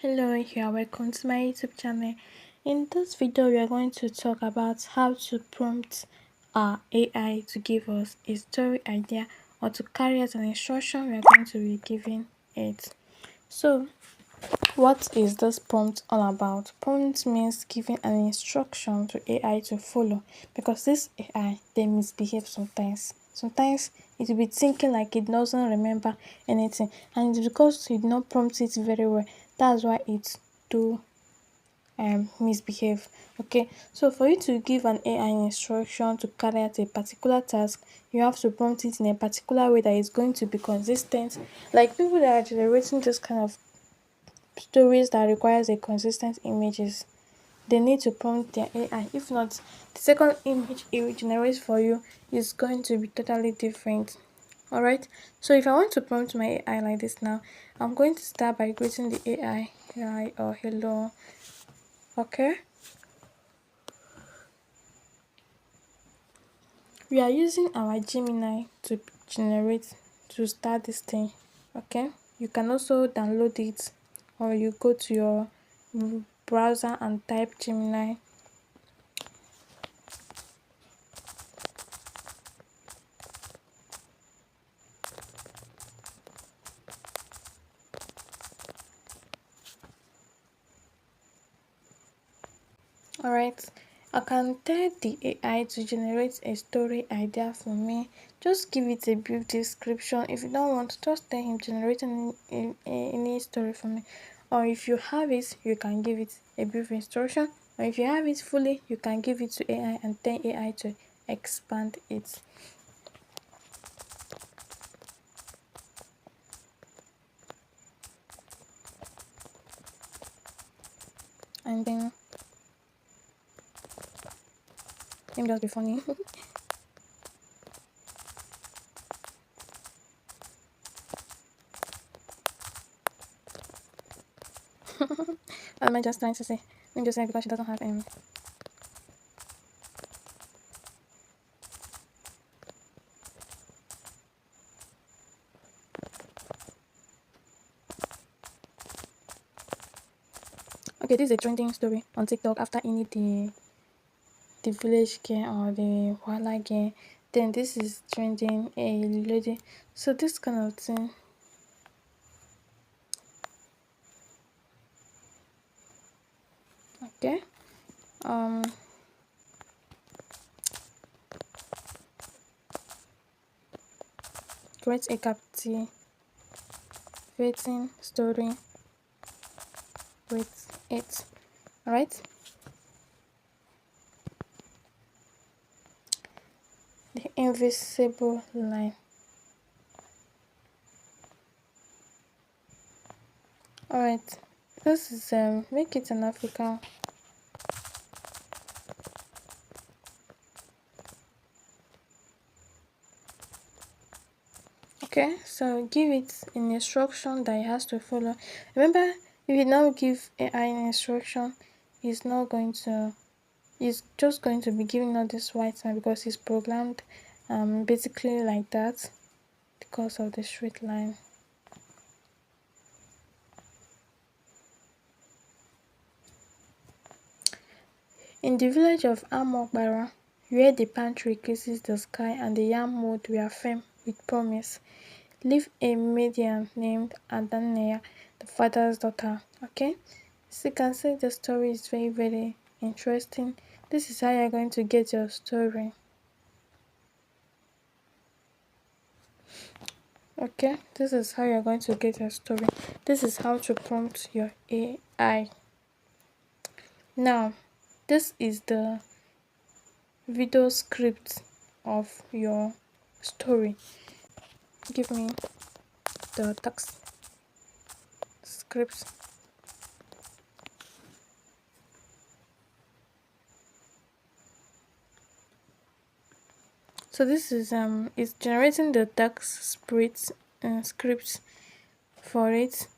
Hello, you are welcome to my YouTube channel. In this video, we are going to talk about how to prompt our AI to give us a story idea or to carry out an instruction we are going to be giving it. So, what is this prompt all about? Prompt means giving an instruction to AI to follow because this AI they misbehave sometimes. Sometimes it will be thinking like it doesn't remember anything, and it's because you did not prompt it very well. That's why it do misbehave. Okay, so for you to give an AI instruction to carry out a particular task, you have to prompt it in a particular way that is going to be consistent. Like people that are generating this kind of stories that requires a consistent images, they need to prompt their AI. If not, the second image it will generate for you is going to be totally different. Alright, so if I want to prompt my AI like this now, I'm going to start by greeting the AI, hi or hello. Okay, we are using our Gemini to generate to start this thing. Okay, you can also download it or you go to your browser and type Gemini. Alright, I can tell the AI to generate a story idea for me. Just give it a brief description. If you don't want, just tell him generate any story for me. Or if you have it, you can give it a brief instruction. Or if you have it fully, you can give it to AI and tell AI to expand it. And then let me just be funny. What am I just trying to say? Let me just say because she doesn't have okay, this is a trending story on TikTok after any the village girl or the wala girl. Then this is trending a lady. So this kind of thing. Okay. Um create a captivating story with it. Alright. The invisible line. Alright. This is make it an African. Okay, so give it an instruction that it has to follow. Remember, if you now give AI an instruction, it's not going to it's just going to be giving out this white line because it's programmed basically like that because of the straight line. In the village of Amogbara, where the palm tree kisses the sky and the yam mood were firm with promise, lived a maiden named Adanea, the father's daughter. Okay, so you can see the story is very, very interesting. This is how you're going to get your story. Okay, this is how you're going to get your story. This is how to prompt your AI. Now, this is the video script of your story. Give me the text script. So this is it's generating the text script for it.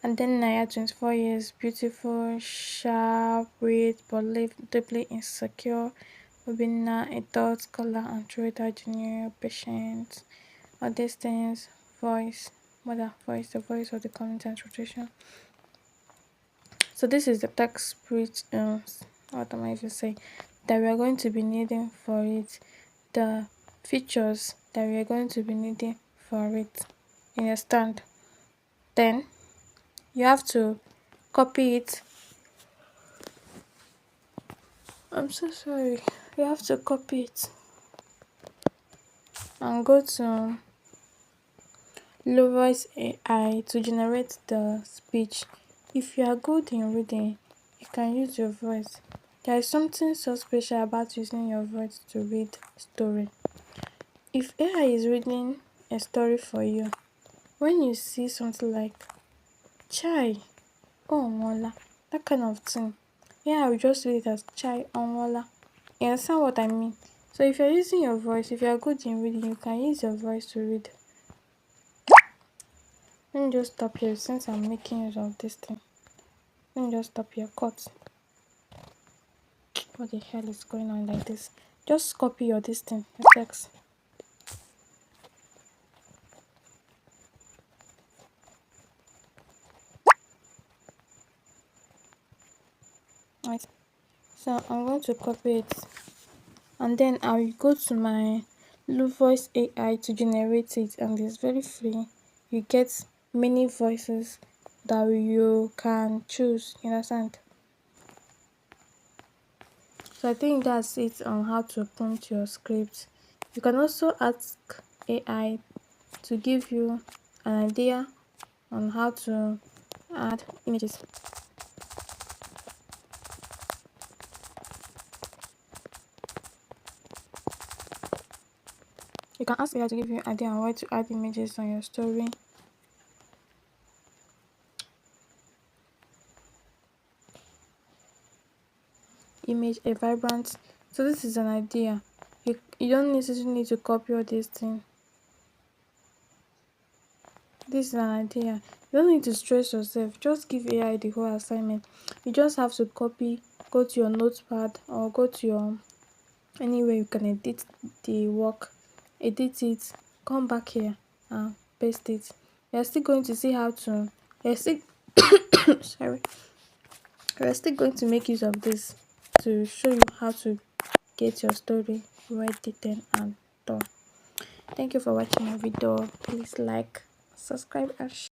And then Naya, 24 years, beautiful, sharp, weird, but live deeply insecure. Rubina, a thought scholar and trader, junior, patient. All these things, voice, mother voice, the voice of the comment and rotation. So this is the text which what am I even saying that we are going to be needing for it, the features that we are going to be needing for it. You understand? Then you have to copy it. I'm so sorry. You have to copy it and go to low voice AI to generate the speech. If you are good in reading, you can use your voice. There is something so special about using your voice to read story. If AI is reading a story for you, when you see something like chai, oh Mola, that kind of thing, yeah, I will just read it as chai onwala. You understand what I mean? So if you're using your voice, if you're good in reading, you can use your voice to read. Let me just stop here since I'm making use of this thing. Let me just stop here. Cut. What the hell is going on like this? Just copy your this thing. The text. Right. So I'm going to copy it, and then I will go to my Blue Voice AI to generate it, and it's very free. You get many voices that you can choose. You understand? So I think that's it on how to prompt your script. You can also ask AI to give you an idea on how to add images. You can ask AI to give you an idea on where to add images on your story. Image a vibrant. So this is an idea. You don't necessarily need to copy all these things. This is an idea. You don't need to stress yourself. Just give AI the whole assignment. You just have to copy, go to your notepad or go to your anywhere you can edit the work, edit it, come back here and paste it. You're still going to see how to you're still sorry. We're still going to make use of this to show you how to get your story ready then and done. Thank you for watching my video. Please like, subscribe and share.